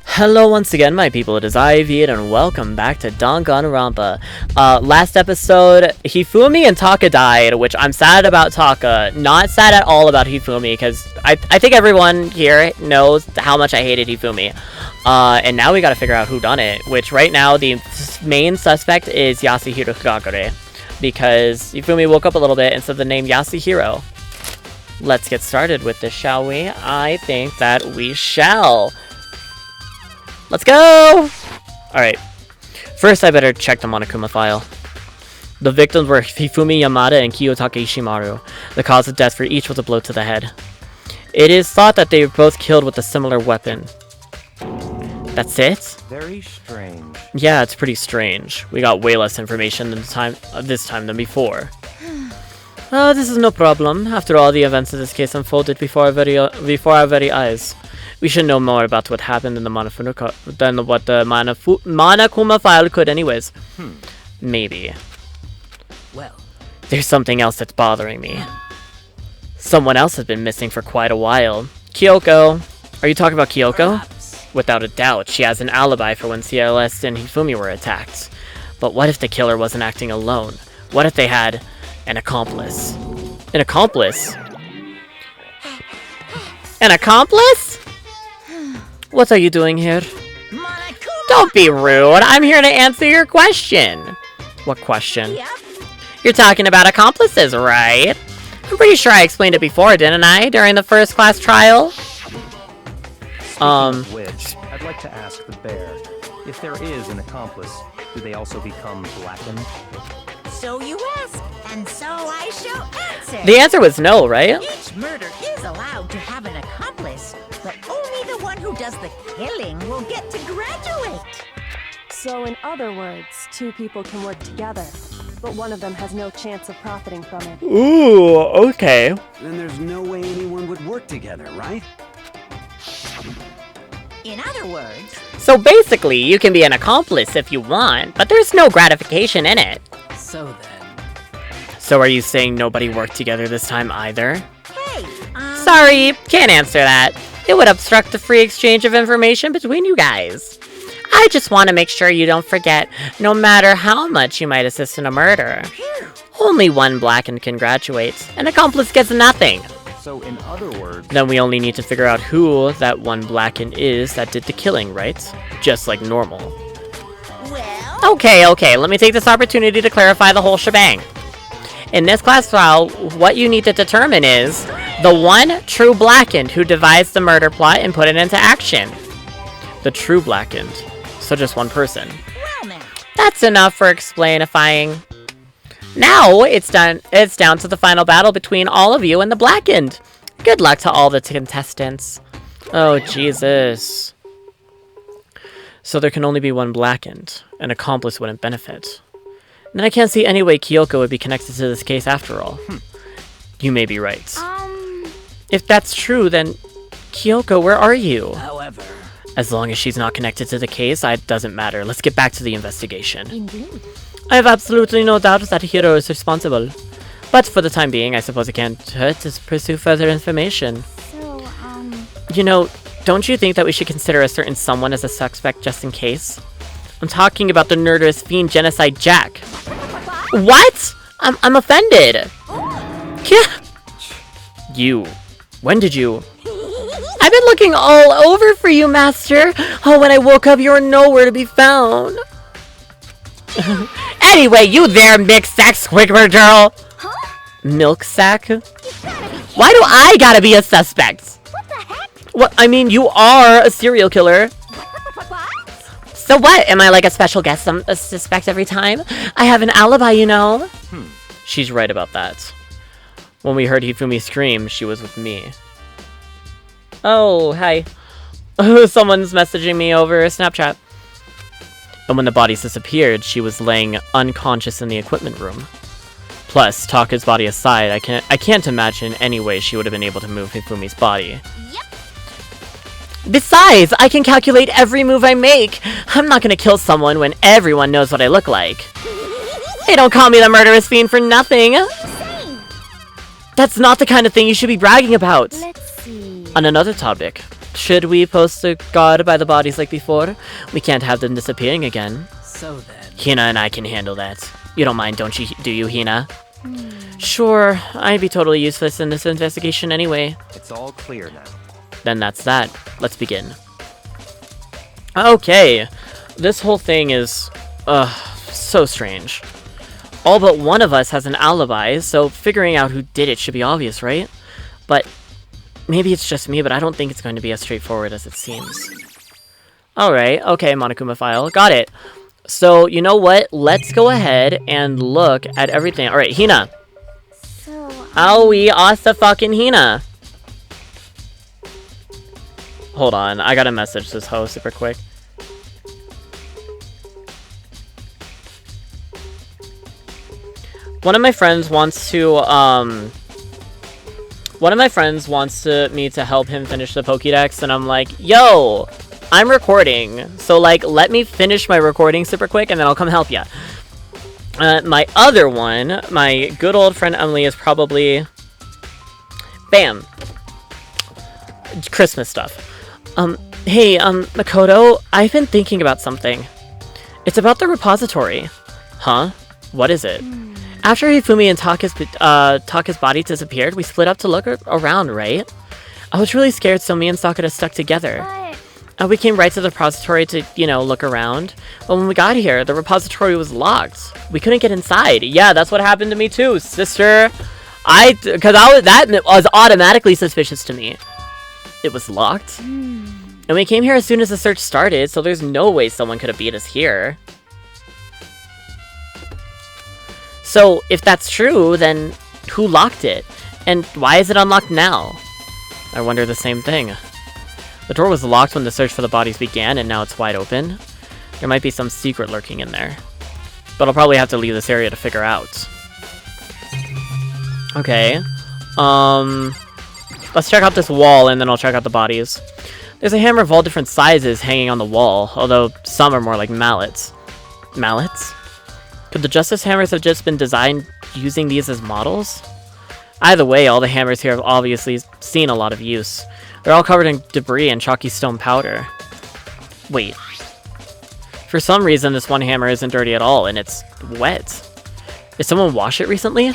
Hello once again, my people, it is Ivy, and welcome back to Danganronpa. Last episode, Hifumi and Taka died, which I'm sad about Taka. Not sad at all about Hifumi, because I think everyone here knows how much I hated Hifumi. And now we gotta figure out who done it, which right now the main suspect is YASUHIRO Kagure, because Hifumi woke up a little bit and said the name YASUHIRO. Let's get started with this, shall we? I think that we shall. Let's go! Alright. First, I better check the Monokuma file. The victims were Hifumi Yamada and Kiyotake Ishimaru. The cause of death for each was a blow to the head. It is thought that they were both killed with a similar weapon. That's it? Very strange. Yeah, it's pretty strange. We got way less information this time than before. This is no problem. After all, the events of this case unfolded before our very eyes. We should know more about what happened in the than what the Monokuma file could anyways. Maybe. Well, there's something else that's bothering me. Someone else has been missing for quite a while. Kyoko. Are you talking about Kyoko? perhaps. Without a doubt, she has an alibi for when CLS and Hifumi were attacked. But what if the killer wasn't acting alone? What if they had an accomplice? An accomplice? An accomplice? What are you doing here? Monokuma! Don't be rude. I'm here to answer your question. What question? Yep. You're talking about accomplices, right? I'm pretty sure I explained it before, didn't I? During the first class trial? Speaking of which, I'd like to ask the bear, if there is an accomplice, do they also become blackened? So you ask, and so I shall answer. The answer was no, right? Each murder is allowed to have an accomplice, but only the one who does the killing will get to graduate. So in other words, two people can work together, but one of them has no chance of profiting from it. Ooh, okay. Then there's no way anyone would work together, right? In other words, So basically, you can be an accomplice if you want, but there's no gratification in it. so then. So are you saying nobody worked together this time either? Hey, Sorry, can't answer that. It would obstruct the free exchange of information between you guys. I just want to make sure you don't forget, no matter how much you might assist in a murder, only one blackened can graduate. An accomplice gets nothing. So in other words, Then we only need to figure out who that one blackened is that did the killing, right? Just like normal. well, Okay, let me take this opportunity to clarify the whole shebang. In this class trial, what you need to determine is the one true blackened who devised the murder plot and put it into action. The true blackened. So just one person. well now. That's enough for explainifying. Now it's down to the final battle between all of you and the blackened. Good luck to all the contestants. Oh, Jesus. So there can only be one blackened. An accomplice wouldn't benefit. Then I can't see any way Kyoko would be connected to this case after all. You may be right. If that's true, then Kyoko, where are you? However, As long as she's not connected to the case, it doesn't matter. Let's get back to the investigation. indeed. I have absolutely no doubt that Hiro is responsible. But for the time being, I suppose it can't hurt to pursue further information. So, You know, don't you think that we should consider a certain someone as a suspect just in case? I'm talking about the murderous fiend Genocide Jack. What? I'm offended. You. When did you? I've been looking all over for you, Master. Oh, when I woke up, you were nowhere to be found. Anyway, you there, milk sack squigger girl. Milk sack? Why do I gotta be a suspect? What the heck? What? I mean, you are a serial killer. So what? Am I like a special guest, a suspect every time? I have an alibi, you know. She's right about that. When we heard Hifumi scream, she was with me. Oh, hi. Someone's messaging me over Snapchat. And when the bodies disappeared, she was laying unconscious in the equipment room. Plus, Taka's body aside, I can't imagine any way she would have been able to move Hifumi's body. Yep. Besides, I can calculate every move I make. I'm not gonna kill someone when everyone knows what I look like. Hey, don't call me the murderous fiend for nothing! That's not the kind of thing you should be bragging about! Let's see. On another topic, should we post a god by the bodies like before? We can't have them disappearing again. So then... Hina and I can handle that. You don't mind, don't you, do you, Hina? Sure, I'd be totally useless in this investigation anyway. It's all clear now. Then that's that. Let's begin. Okay, this whole thing is, so strange. All but one of us has an alibi, so figuring out who did it should be obvious, right? But maybe it's just me, but I don't think it's going to be as straightforward as it seems. Alright, okay, Monokuma file. Got it. So, you know what? Let's go ahead and look at everything. Alright, Hina. So, Owie, asta fucking Hina. Hold on, I gotta message this host super quick. One of my friends wants me to help him finish the Pokédex, and I'm like, yo, I'm recording, so like, let me finish my recording super quick, and then I'll come help ya. My other one, my good old friend Emily, is probably, bam, Christmas stuff. Hey, Makoto, I've been thinking about something. It's about the repository. Huh? What is it? After Hifumi and Taka's body disappeared, we split up to look around, right? I was really scared, so me and Sakura stuck together. We came right to the repository to, you know, look around. But when we got here, the repository was locked. We couldn't get inside. Yeah, that's what happened to me too, sister. That was automatically suspicious to me. It was locked. And we came here as soon as the search started, so there's no way someone could have beat us here. So, if that's true, then who locked it? And why is it unlocked now? I wonder the same thing. The door was locked when the search for the bodies began, and now it's wide open. There might be some secret lurking in there. But I'll probably have to leave this area to figure out. Okay. Let's check out this wall, and then I'll check out the bodies. There's a hammer of all different sizes hanging on the wall, although some are more like mallets. Mallets? Could the Justice Hammers have just been designed using these as models? Either way, all the hammers here have obviously seen a lot of use. They're all covered in debris and chalky stone powder. Wait. For some reason, this one hammer isn't dirty at all, and it's wet. Did someone wash it recently?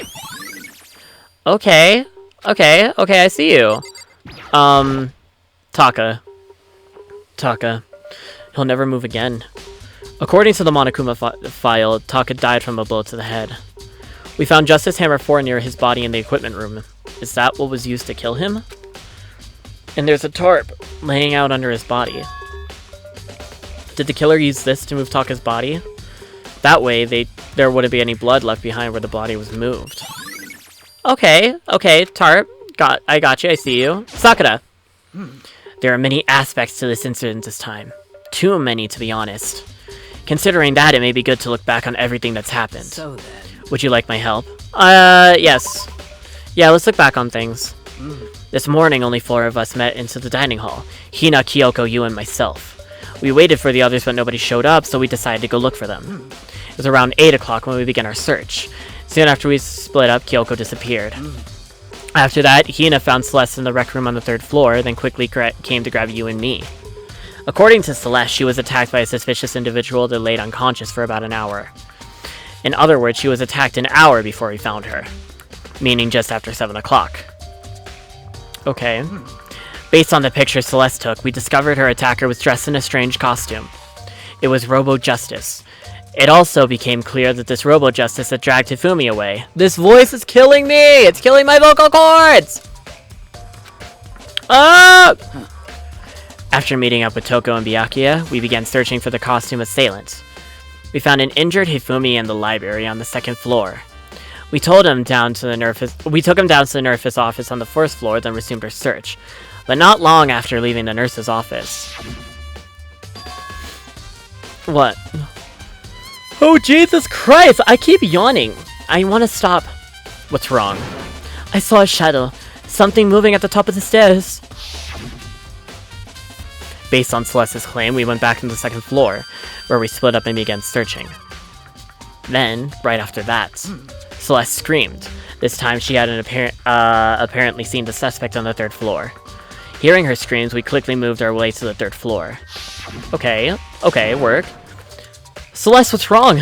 Okay, I see you. Taka. He'll never move again. According to the Monokuma file, Taka died from a blow to the head. We found Justice Hammer 4 near his body in the equipment room. Is that what was used to kill him? And there's a tarp laying out under his body. Did the killer use this to move Taka's body? That way, there wouldn't be any blood left behind where the body was moved. Okay, tarp. I got you, I see you. Sakura! There are many aspects to this incident this time. Too many, to be honest. Considering that, it may be good to look back on everything that's happened. So then... Would you like my help? Yes. Yeah, let's look back on things. This morning, only 4 of us met into the dining hall. Hina, Kyoko, you, and myself. We waited for the others, but nobody showed up, so we decided to go look for them. It was around 8 o'clock when we began our search. Soon after we split up, Kyoko disappeared. After that, Hina found Celeste in the rec room on the 3rd floor, then quickly came to grab you and me. According to Celeste, she was attacked by a suspicious individual that laid unconscious for about an hour. In other words, she was attacked an hour before we found her. Meaning just after 7 o'clock. Okay. Based on the picture Celeste took, we discovered her attacker was dressed in a strange costume. It was Robo-Justice. It also became clear that this Robo-Justice had dragged Hifumi away. This voice is killing me! It's killing my vocal cords! Ah! After meeting up with Toko and Byakuya, we began searching for the costume assailant. We found an injured Hifumi in the library on the 2nd floor. We took him down to the nurse's office on the 1st floor, then resumed our search. But not long after leaving the nurse's office. What? Oh, Jesus Christ! I keep yawning. I want to stop. What's wrong? I saw a shadow. Something moving at the top of the stairs. Based on Celeste's claim, we went back to the 2nd floor, where we split up and began searching. Then, right after that, Celeste screamed. This time she had apparently seen the suspect on the 3rd floor. Hearing her screams, we quickly moved our way to the 3rd floor. Okay, work. Celeste, what's wrong?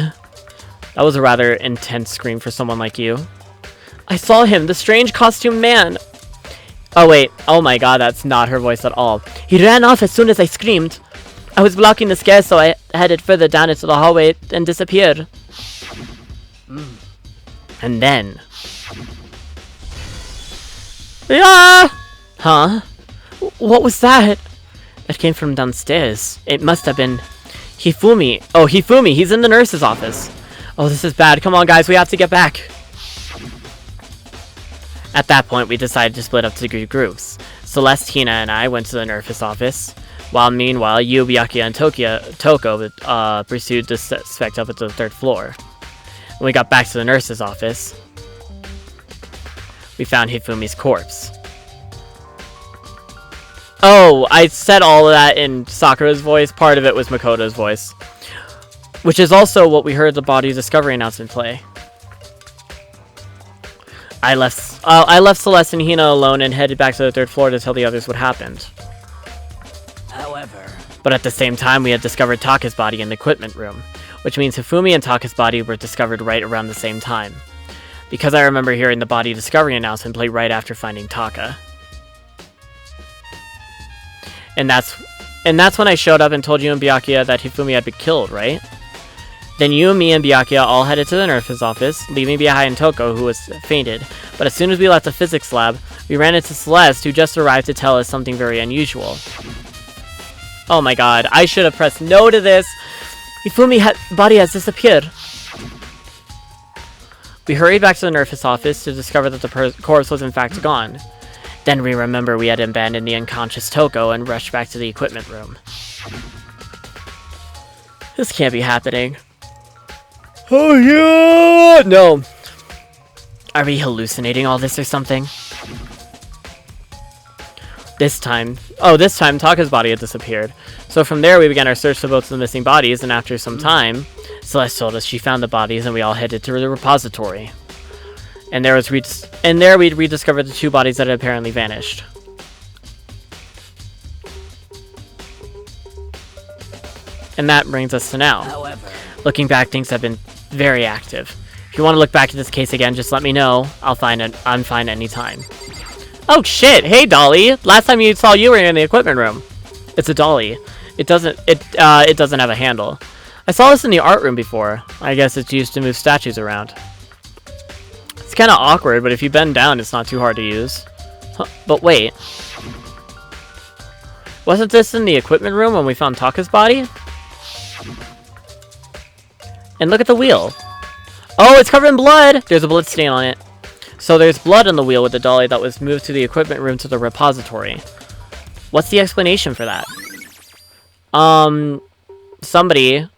That was a rather intense scream for someone like you. I saw him, the strange costumed man. Oh wait, oh my god, that's not her voice at all. He ran off as soon as I screamed. I was blocking the stairs, so I headed further down into the hallway and disappeared. And then... Yeah! Huh? What was that? It came from downstairs. It must have been... Hifumi. Oh, Hifumi, he's in the nurse's office. Oh, this is bad. Come on, guys, we have to get back. At that point, we decided to split up to groups. Celeste, Hina, and I went to the nurse's office, while meanwhile, Yu, Byakuya, and Toko pursued the suspect up to the 3rd floor. When we got back to the nurse's office, we found Hifumi's corpse. Oh, I said all of that in Sakura's voice. Part of it was Makoto's voice. Which is also what we heard the body discovery announcement play. I left Celeste and Hina alone and headed back to the 3rd floor to tell the others what happened. However... But at the same time, we had discovered Taka's body in the equipment room, which means Hifumi and Taka's body were discovered right around the same time. Because I remember hearing the body discovery announcement play right after finding Taka. And that's when I showed up and told you and Byakuya that Hifumi had been killed, right? Then you, me, and Byakuya all headed to the nurse's office, leaving behind Toko, who was fainted. But as soon as we left the physics lab, we ran into Celeste, who just arrived to tell us something very unusual. Oh my god, I should have pressed no to this! Hifumi's body has disappeared! We hurried back to the nurse's office to discover that the corpse was in fact gone. Then we remember we had abandoned the unconscious Toko and rushed back to the equipment room. This can't be happening. Oh yeah! No. Are we hallucinating all this or something? This time Taka's body had disappeared. So from there we began our search for both of the missing bodies, and after some time, Celeste told us she found the bodies and we all headed to the repository. And there we rediscovered the 2 bodies that had apparently vanished. And that brings us to now. However... Looking back, things have been very active. If you want to look back at this case again, just let me know. I'm fine anytime. Oh shit! Hey Dolly! Last time you saw you were in the equipment room. It's a dolly. It doesn't have a handle. I saw this in the art room before. I guess it's used to move statues around. It's kind of awkward, but if you bend down, it's not too hard to use. Huh, but wait. Wasn't this in the equipment room when we found Taka's body? And look at the wheel. Oh, it's covered in blood! There's a blood stain on it. So there's blood on the wheel with the dolly that was moved to the equipment room to the repository. What's the explanation for that? Somebody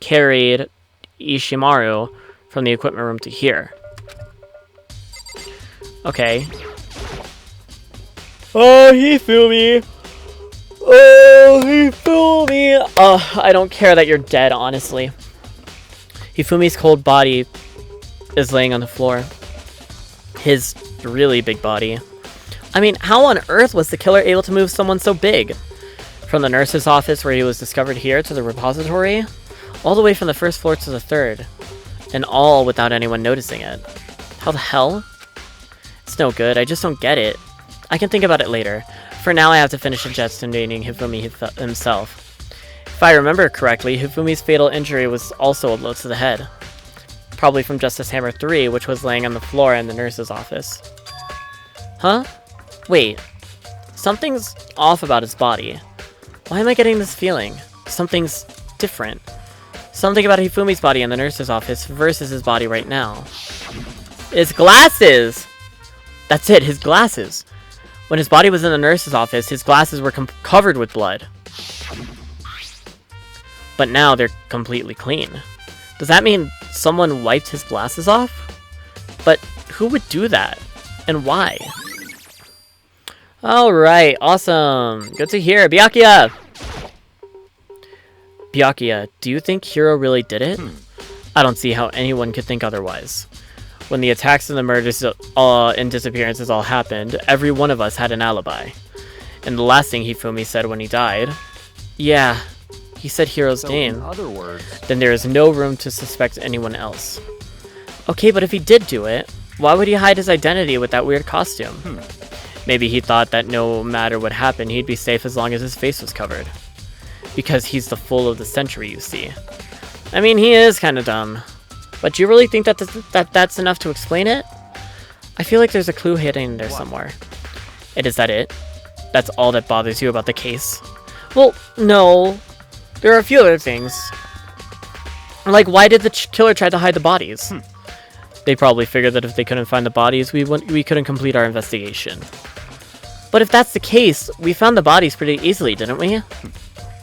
carried Ishimaru from the equipment room to here. Okay. Oh, Hifumi! Oh, Hifumi! I don't care that you're dead, honestly. Hifumi's cold body is laying on the floor. His really big body. I mean, how on earth was the killer able to move someone so big? From the nurse's office where he was discovered here to the repository? All the way from the 1st floor to the 3rd. And all without anyone noticing it. How the hell? It's no good, I just don't get it. I can think about it later. For now, I have to finish investigating Hifumi himself. If I remember correctly, Hifumi's fatal injury was also a blow to the head. Probably from Justice Hammer 3, which was laying on the floor in the nurse's office. Huh? Wait. Something's off about his body. Why am I getting this feeling? Something's different. Something about Hifumi's body in the nurse's office versus his body right now. His glasses! That's it, his glasses. When his body was in the nurse's office, his glasses were covered with blood. But now they're completely clean. Does that mean someone wiped his glasses off? But who would do that? And why? Alright, awesome. Good to hear. Byakuya! Byakuya, do you think Hiro really did it? I don't see how anyone could think otherwise. When the attacks and the murders and disappearances all happened, every one of us had an alibi. And the last thing Hifumi said when he died... Yeah, he said Hiro's name. In other words... Then there is no room to suspect anyone else. Okay, but if he did do it, why would he hide his identity with that weird costume? Maybe he thought that no matter what happened, he'd be safe as long as his face was covered. Because he's the fool of the century, you see. I mean, he is kind of dumb. But do you really think that that's enough to explain it? I feel like there's a clue hidden in there somewhere. And is that it? That's all that bothers you about the case? Well, no. There are a few other things. Like, why did the killer try to hide the bodies? They probably figured that if they couldn't find the bodies, we couldn't complete our investigation. But if that's the case, we found the bodies pretty easily, didn't we?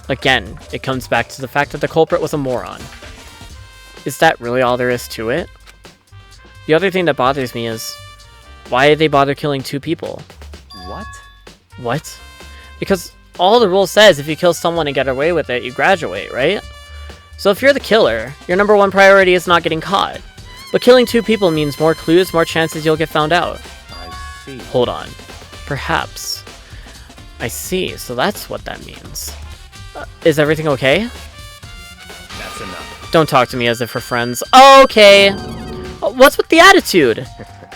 Again, it comes back to the fact that the culprit was a moron. Is that really all there is to it? The other thing that bothers me is, why did they bother killing 2 people? What? What? Because all the rule says if you kill someone and get away with it, you graduate, right? So if you're the killer, your number 1 priority is not getting caught. But killing 2 people means more clues, more chances you'll get found out. I see. Hold on. Perhaps. I see, so that's what that means. Is everything okay? That's enough. Don't talk to me as if we're friends. Okay! What's with the attitude?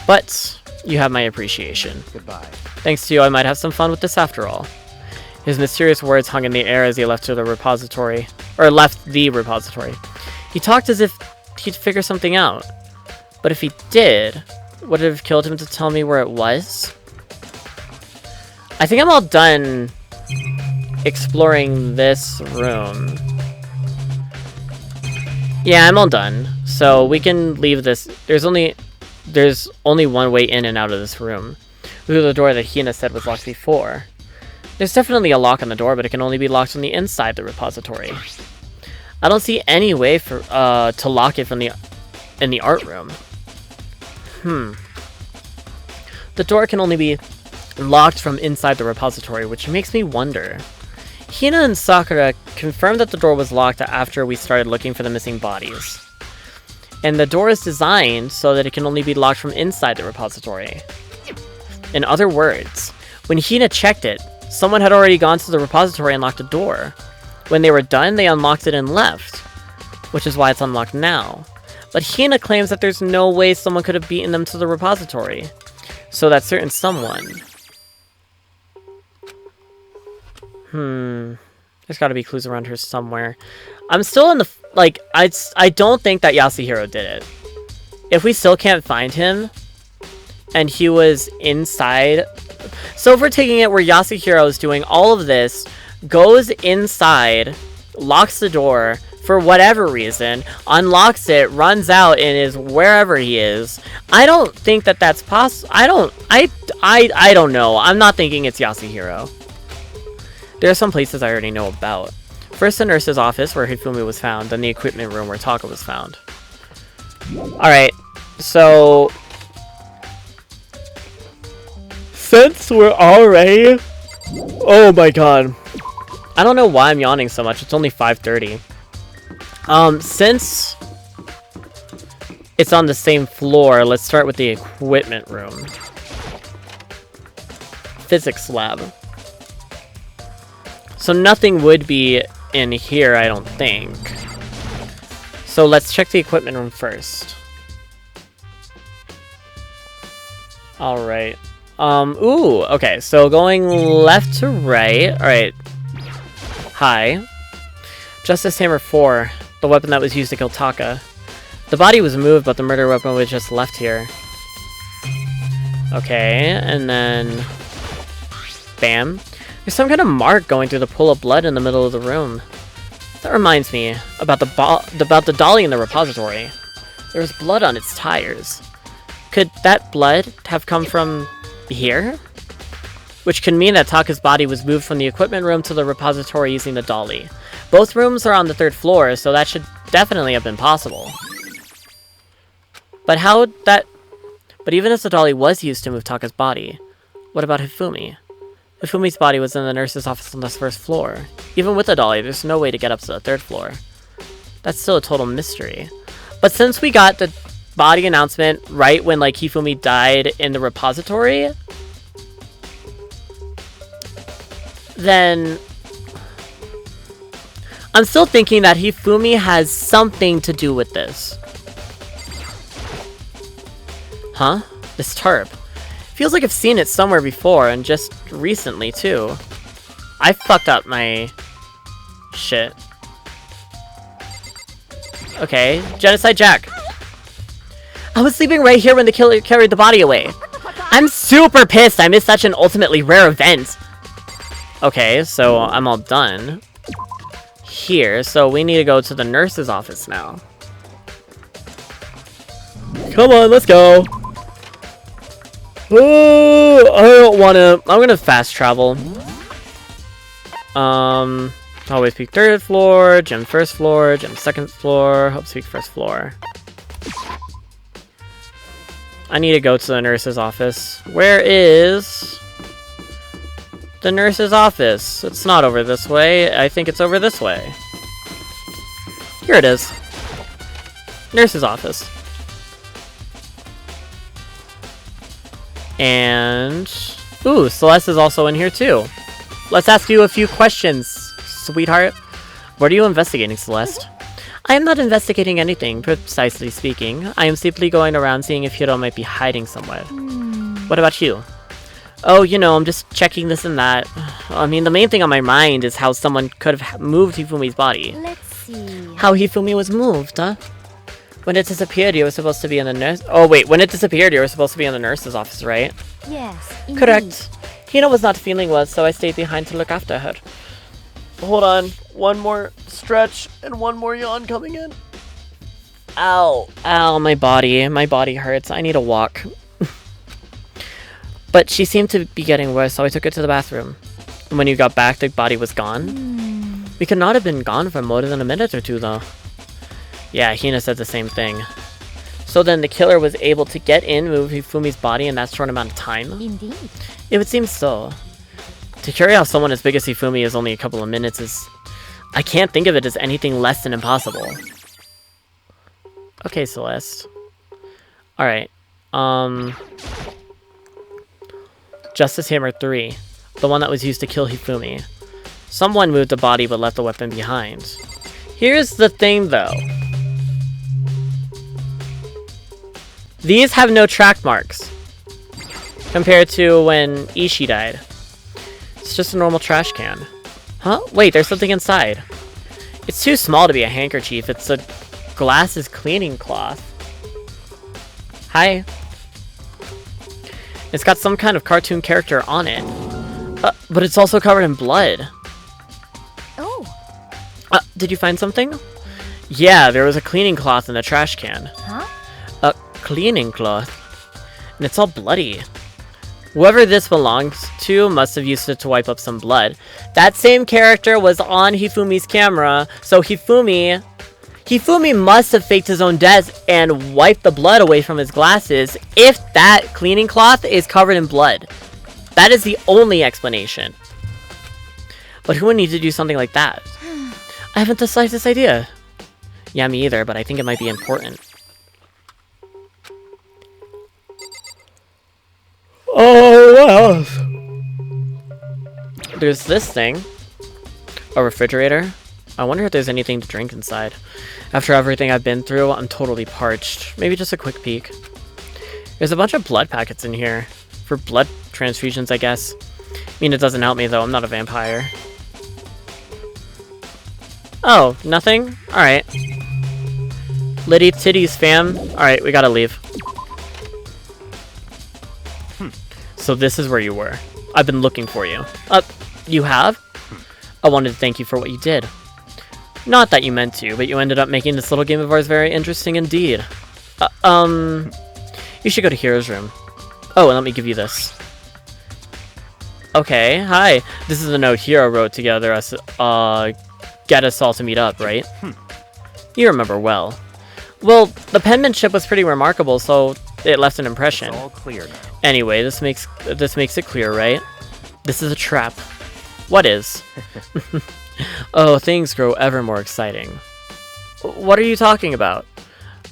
But you have my appreciation. Goodbye. Thanks to you, I might have some fun with this after all. His mysterious words hung in the air as he left the repository. He talked as if he'd figure something out. But if he did, would it have killed him to tell me where it was? I think I'm all done exploring this room. Yeah, I'm all done. So we can leave this. There's only one way in and out of this room. Through the door that Hina said was locked before. There's definitely a lock on the door, but it can only be locked from the inside the repository. I don't see any way for to lock it from in the art room. The door can only be locked from inside the repository, which makes me wonder. Hina and Sakura confirmed that the door was locked after we started looking for the missing bodies. And the door is designed so that it can only be locked from inside the repository. In other words, when Hina checked it, someone had already gone to the repository and locked the door. When they were done, they unlocked it and left, which is why it's unlocked now. But Hina claims that there's no way someone could have beaten them to the repository. So that certain someone... There's gotta be clues around here somewhere. I'm still in the... I don't think that YASUHIRO did it. If we still can't find him, and he was inside... So if we're taking it where YASUHIRO is doing all of this, goes inside, locks the door for whatever reason, unlocks it, runs out, and is wherever he is, I don't think that that's possible. I don't know. I'm not thinking it's YASUHIRO. There are some places I already know about. First, the nurse's office, where Hifumi was found, then the equipment room, where Taka was found. Alright, so... Since we're already... Oh my god. I don't know why I'm yawning so much, it's only 5:30. Since... it's on the same floor, let's start with the equipment room. Physics lab. So nothing would be in here, I don't think. So let's check the equipment room first. Alright. Ooh, okay, so going left to right. Alright. Hi. Justice Hammer 4, the weapon that was used to kill Taka. The body was moved, but the murder weapon was just left here. Okay, and then... Bam. There's some kind of mark going through the pool of blood in the middle of the room. That reminds me about the dolly in the repository. There was blood on its tires. Could that blood have come from here? Which could mean that Taka's body was moved from the equipment room to the repository using the dolly. Both rooms are on the 3rd floor, so that should definitely have been possible. But but even if the dolly was used to move Taka's body, what about Hifumi? Hifumi's body was in the nurse's office on the 1st floor. Even with the dolly, there's no way to get up to the 3rd floor. That's still a total mystery. But since we got the body announcement right when, like, Hifumi died in the repository, then I'm still thinking that Hifumi has something to do with this. Huh? This tarp. Feels like I've seen it somewhere before, and just recently, too. I fucked up my shit. Okay, Genocide Jack. I was sleeping right here when the killer carried the body away. I'm super pissed I missed such an ultimately rare event. Okay, so I'm all done here, so we need to go to the nurse's office now. Come on, let's go. Oh, I don't want to. I'm gonna fast travel. Always peak 3rd floor, gym 1st floor, gym 2nd floor, hope to peak 1st floor. I need to go to the nurse's office. Where is the nurse's office? It's not over this way. I think it's over this way. Here it is. Nurse's office. And ooh, Celeste is also in here too. Let's ask you a few questions, sweetheart. What are you investigating, Celeste? I am not investigating anything, precisely speaking. I am simply going around seeing if Hiro might be hiding somewhere. What about you? Oh, you know, I'm just checking this and that. I mean, the main thing on my mind is how someone could have moved Hifumi's body. Let's see. How Hifumi was moved, huh? When it disappeared, you were supposed to be in the nurse. Oh, wait, when it disappeared, you were supposed to be in the nurse's office, right? Yes, indeed. Correct. Hina was not feeling well, so I stayed behind to look after her. Hold on. One more stretch and one more yawn coming in. Ow. Ow, my body. My body hurts. I need a walk. But she seemed to be getting worse, so I took her to the bathroom. And when you got back, the body was gone. We could not have been gone for more than a minute or two, though. Yeah, Hina said the same thing. So then the killer was able to get in, move Hifumi's body in that short amount of time? Indeed. It would seem so. To carry out someone as big as Hifumi is only a couple of minutes is... I can't think of it as anything less than impossible. Okay, Celeste. Alright. Justice Hammer 3. The one that was used to kill Hifumi. Someone moved the body but left the weapon behind. Here's the thing, though. These have no track marks. Compared to when Ishii died. It's just a normal trash can. Huh? Wait, there's something inside. It's too small to be a handkerchief. It's a glasses cleaning cloth. Hi. It's got some kind of cartoon character on it. But it's also covered in blood. Oh. Did you find something? Yeah, there was a cleaning cloth in the trash can. Huh? A cleaning cloth. And it's all bloody. Whoever this belongs to must have used it to wipe up some blood. That same character was on Hifumi's camera, so Hifumi must have faked his own death and wiped the blood away from his glasses if that cleaning cloth is covered in blood. That is the only explanation. But who would need to do something like that? I haven't the slightest idea. Yeah, me either, but I think it might be important. Oh, what else? There's this thing. A refrigerator. I wonder if there's anything to drink inside. After everything I've been through, I'm totally parched. Maybe just a quick peek. There's a bunch of blood packets in here. For blood transfusions, I guess. I mean, it doesn't help me, though. I'm not a vampire. Oh, nothing? Alright. Liddy titties, fam. Alright, we gotta leave. So this is where you were. I've been looking for you. You have? I wanted to thank you for what you did. Not that you meant to, but you ended up making this little game of ours very interesting indeed. You should go to Hiro's room. Oh, and let me give you this. Okay, hi. This is the note Hiro wrote together us, get us all to meet up, right? You remember well. Well, the penmanship was pretty remarkable, so it left an impression. It's all clear now. Anyway, this makes it clear, right? This is a trap. What is? Oh, things grow ever more exciting. What are you talking about?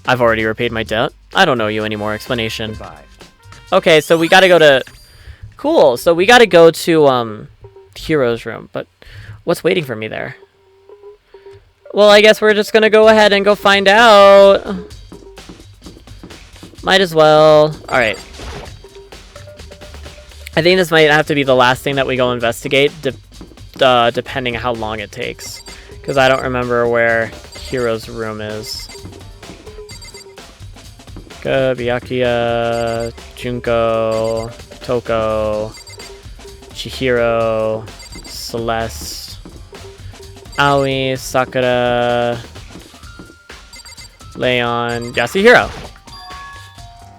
I've already repaid my debt. I don't owe you any more explanation. Goodbye. Okay, so we gotta go to... Cool, so we gotta go to, Hiro's room. But what's waiting for me there? Well, I guess we're just gonna go ahead and go find out. Might as well. Alright. I think this might have to be the last thing that we go investigate, depending on how long it takes. Because I don't remember where Hiro's room is. Byakuya, Junko, Toko, Chihiro, Celeste, Aoi, Sakura, Leon, Yasuhiro.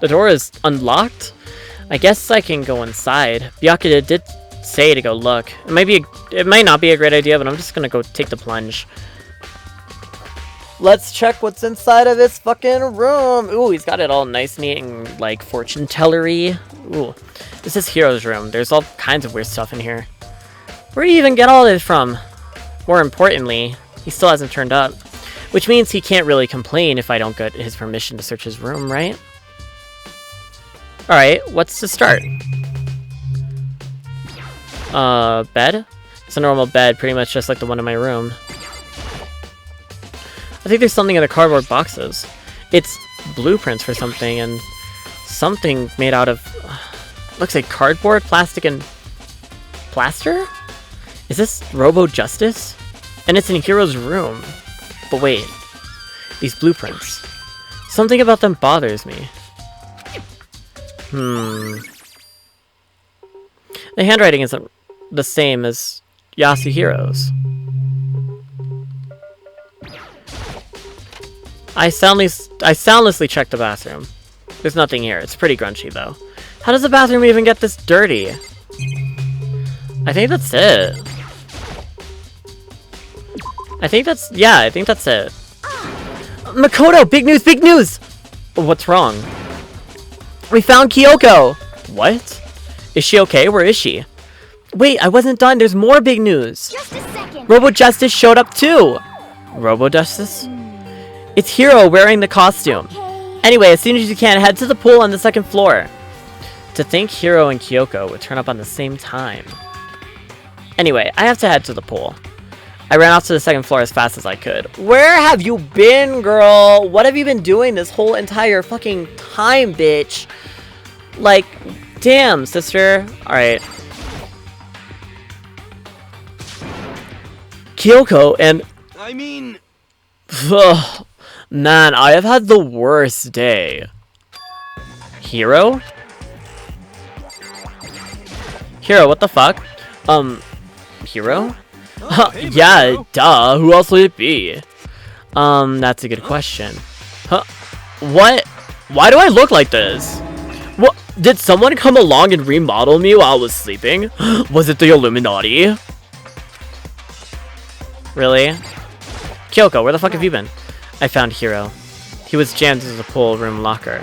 The door is unlocked? I guess I can go inside. Byakuya did say to go look. It might not be a great idea, but I'm just gonna go take the plunge. Let's check what's inside of this fucking room. Ooh, he's got it all nice, neat, and like fortune tellery. Ooh, this is Hiro's room. There's all kinds of weird stuff in here. Where do you even get all this from? More importantly, he still hasn't turned up, which means he can't really complain if I don't get his permission to search his room, right? All right, what's to start? Bed? It's a normal bed, pretty much just like the one in my room. I think there's something in the cardboard boxes. It's blueprints for something, and something made out of... looks like cardboard, plastic, and... plaster? Is this Robo Justice? And it's in Hiro's room. But wait. These blueprints. Something about them bothers me. The handwriting isn't the same as Yasuhiro's. I soundlessly checked the bathroom. There's nothing here. It's pretty grungy, though. How does the bathroom even get this dirty? I think that's it. I think that's it. Makoto! Big news! Big news! What's wrong? We found Kyoko! What? Is she okay? Where is she? Wait, I wasn't done. There's more big news. Just a second. Robo Justice showed up too. Robo Justice? It's Hiro wearing the costume. Anyway, as soon as you can, head to the pool on the second floor. To think Hiro and Kyoko would turn up on the same time. Anyway, I have to head to the pool. I ran off to the second floor as fast as I could. Where have you been, girl? What have you been doing this whole entire fucking time, bitch? Like, damn, sister. Alright. Kyoko and... I mean... Ugh. Man, I have had the worst day. Hiro? Hiro, what the fuck? Hiro? Hey, Yeah, Makoto. duh. Who else would it be? That's a good question. Huh? What? Why do I look like this? What? Did someone come along and remodel me while I was sleeping? Was it the Illuminati? Really? Kyoko, where the fuck have you been? I found Hiro. He was jammed into the pool room locker.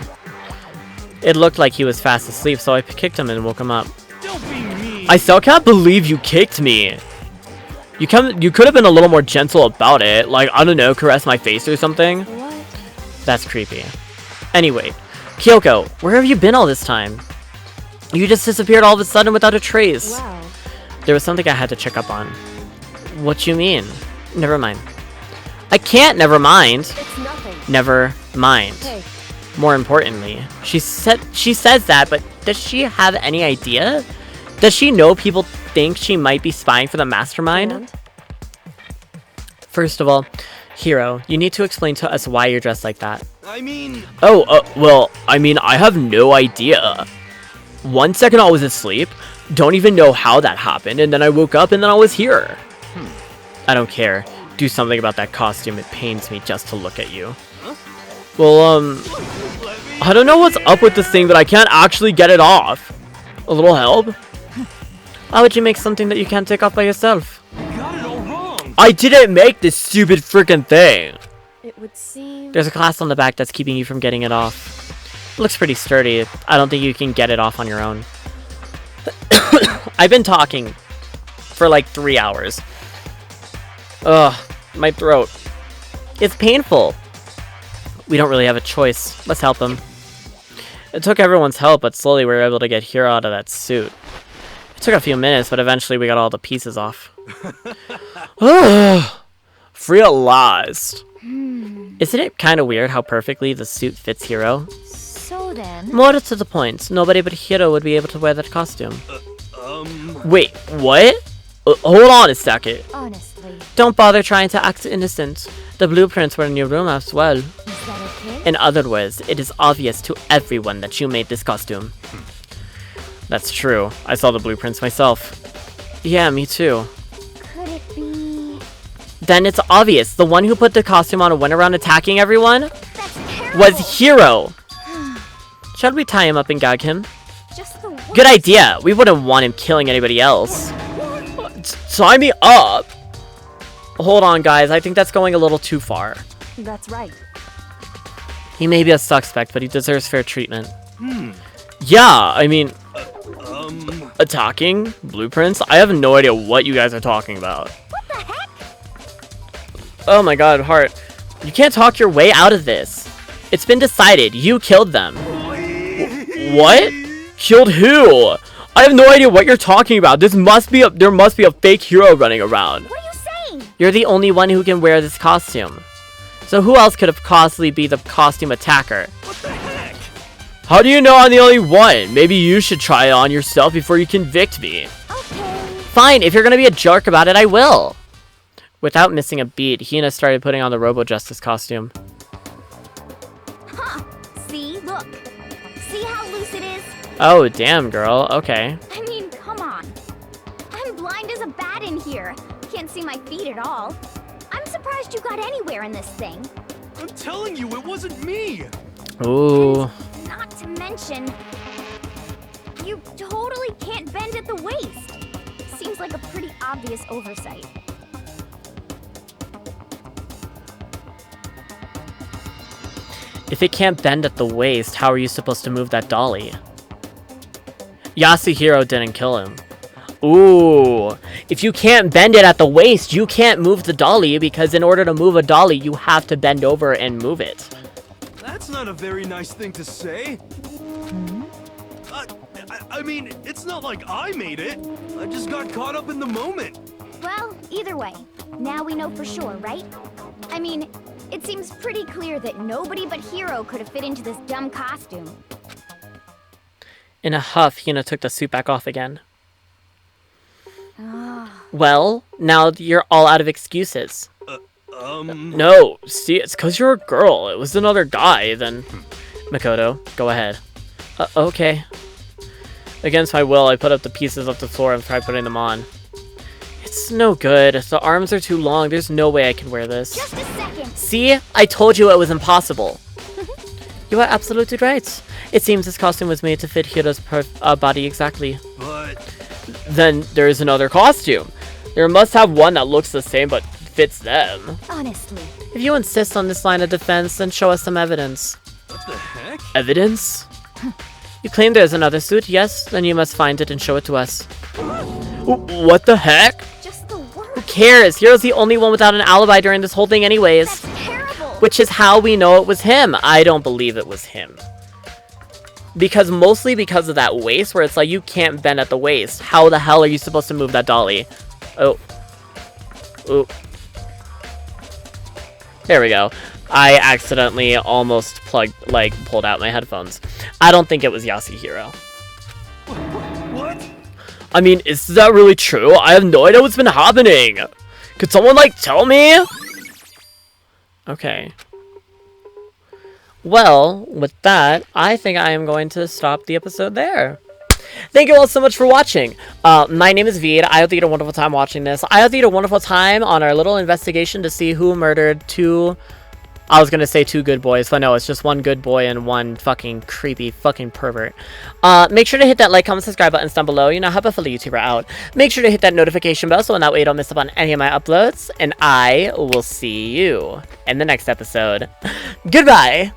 It looked like he was fast asleep, so I kicked him and woke him up. Don't be mean. I still can't believe you kicked me. You could have been a little more gentle about it. Like, I don't know, caress my face or something. What? That's creepy. Anyway, Kyoko, where have you been all this time? You just disappeared all of a sudden without a trace. Wow. There was something I had to check up on. What you mean? Never mind. I can't never mind. It's nothing. Never mind. Hey, More importantly, she says that, but does she have any idea? Does she know people think she might be spying for the mastermind? and? First of all, Hiro, you need to explain to us why you're dressed like that. I mean... Well, I mean, I have no idea. 1 second I was asleep, don't even know how that happened, and then I woke up and then I was here. I don't care. Do something about that costume, it pains me just to look at you. Well, I don't know what's up with this thing, but I can't actually get it off. A little help? Why would you make something that you can't take off by yourself? You got it all wrong. I didn't make this stupid freaking thing! It would seem... There's a clasp on the back that's keeping you from getting it off. It looks pretty sturdy. I don't think you can get it off on your own. I've been talking for like 3 hours. Ugh, my throat. It's painful. We don't really have a choice. Let's help him. It took everyone's help, but slowly we were able to get Hiro out of that suit. It took a few minutes, but eventually we got all the pieces off. Realized. Isn't it kind of weird how perfectly the suit fits Hiro? So then... More to the point, nobody but Hiro would be able to wear that costume. Wait, what? Hold on a second. Honestly. Don't bother trying to act innocent. The blueprints were in your room as well. Is that okay? In other words, it is obvious to everyone that you made this costume. That's true. I saw the blueprints myself. Yeah, me too. Could it be... Then it's obvious. The one who put the costume on and went around attacking everyone That's terrible. was Hiro. Shall we tie him up and gag him? Just the worst. Good idea. We wouldn't want him killing anybody else. Tie me up? Hold on, guys. I think that's going a little too far. That's right. He may be a suspect, but he deserves fair treatment. Yeah, I mean... Attacking? Blueprints? I have no idea what you guys are talking about. What the heck? Oh my god, Heart. You can't talk your way out of this. It's been decided. You killed them. What? Killed who? I have no idea what you're talking about. There must be a fake Hiro running around. What are you saying? You're the only one who can wear this costume. So who else could have possibly be the costume attacker? What the heck? How do you know I'm the only one? Maybe you should try it on yourself before you convict me. Okay. Fine, if you're gonna be a jerk about it, I will. Without missing a beat, Hina started putting on the Robo-Justice costume. Huh. See? Look. See how loose it is? Oh, damn, girl. Okay. I mean, come on. I'm blind as a bat in here. Can't see my feet at all. I'm surprised you got anywhere in this thing. I'm telling you, it wasn't me. Ooh. Not to mention, you totally can't bend at the waist. Seems like a pretty obvious oversight. If it can't bend at the waist, how are you supposed to move that dolly? YASUHIRO didn't kill him. Ooh. If you can't bend it at the waist, you can't move the dolly, because in order to move a dolly, you have to bend over and move it. That's not a very nice thing to say. I mean, it's not like I made it. I just got caught up in the moment. Well, either way, now we know for sure, right? I mean, it seems pretty clear that nobody but Hiro could have fit into this dumb costume. In a huff, Hina took the suit back off again. Well, now you're all out of excuses. No, see, it's because you're a girl. It was another guy, then... Makoto, go ahead. Okay. Against my will, I put up the pieces of the floor and tried putting them on. It's no good. The arms are too long. There's no way I can wear this. Just a second. See? I told you it was impossible. You are absolutely right. It seems this costume was made to fit Hiro's body exactly. But... Then there is another costume. There must have one that looks the same but fits them. Honestly. If you insist on this line of defense, then show us some evidence. what the heck? Evidence? You claim there's another suit, yes? Then you must find it and show it to us. What the heck? Just the Who worst. cares? Hiro's the only one without an alibi during this whole thing anyways. That's terrible. Which is how we know it was him. I don't believe it was him. Mostly because of that waist, where it's like you can't bend at the waist. How the hell are you supposed to move that dolly? Oh. Ooh. There we go. I accidentally almost pulled out my headphones. I don't think it was YASUHIRO. What? I mean, is that really true? I have no idea what's been happening. Could someone, tell me? Okay. Well, with that, I think I am going to stop the episode there. Thank you all so much for watching. My name is Veed. I hope you had a wonderful time watching this. I hope you had a wonderful time on our little investigation to see who murdered two... I was gonna say two good boys, but no, it's just one good boy and one fucking creepy fucking pervert. Make sure to hit that like, comment, subscribe buttons down below. You know, help a fellow YouTuber out. Make sure to hit that notification bell so in that way you don't miss up on any of my uploads. And I will see you in the next episode. Goodbye!